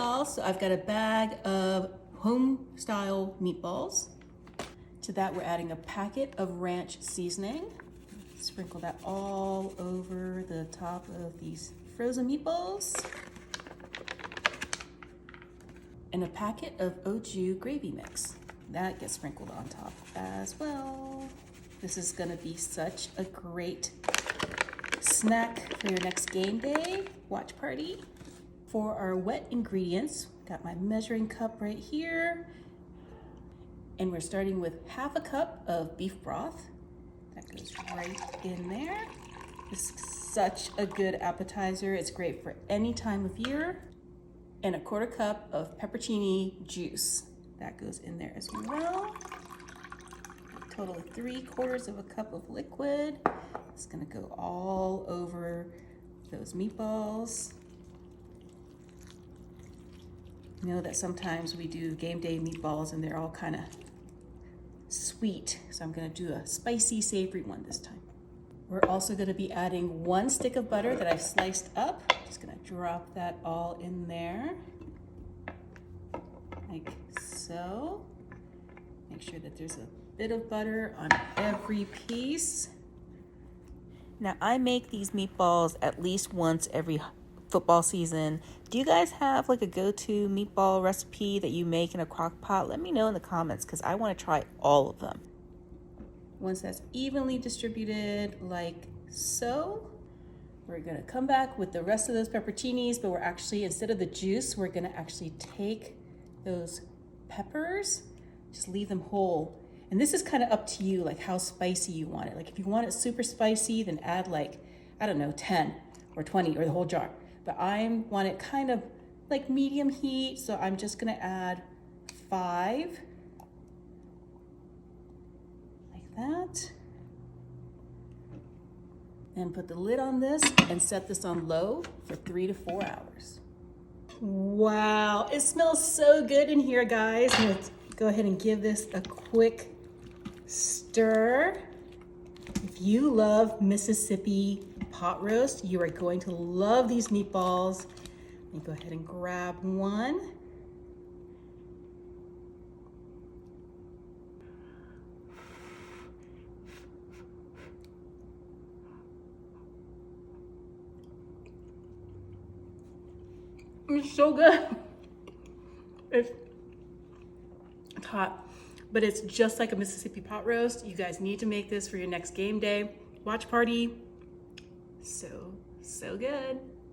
y'all. So I've got a bag of home style meatballs. To that, we're adding a packet of ranch seasoning. Sprinkle that all over the top of these frozen meatballs. And a packet of au jus gravy mix. That gets sprinkled on top as well. This is gonna be such a great snack for your next game day, watch party. For our wet ingredients, got my measuring cup right here. And we're starting with half a cup of beef broth. That goes right in there. This is such a good appetizer. It's great for any time of year. And a quarter cup of pepperoni juice. That goes in there as well. A total of 3/4 of a cup of liquid. It's gonna go all over those meatballs. You know that sometimes we do game day meatballs and they're all kind of sweet. So I'm gonna do a spicy, savory one this time. We're also gonna be adding 1 stick of butter that I've sliced up. Just gonna drop that all in there, like so. Make sure that there's a bit of butter on every piece. Now I make these meatballs at least once every football season. Do you guys have like a go-to meatball recipe that you make in a crock pot? Let me know in the comments because I want to try all of them. Once that's evenly distributed like so, we're gonna come back with the rest of those pepperoncinis, but we're actually, instead of the juice, we're gonna actually take those peppers, just leave them whole. And this is kind of up to you, like how spicy you want it. Like if you want it super spicy, then add like, I don't know, 10 or 20 or the whole jar. But I want it kind of like medium heat, so I'm just gonna add 5, like that. And put the lid on this and set this on low for 3 to 4 hours. Wow, it smells so good in here, guys. Let's go ahead and give this a quick stir. If you love Mississippi pot roast, you are going to love these meatballs. Let me go ahead and grab one. It's so good. It's hot, but it's just like a Mississippi pot roast. You guys need to make this for your next game day, watch party. So good.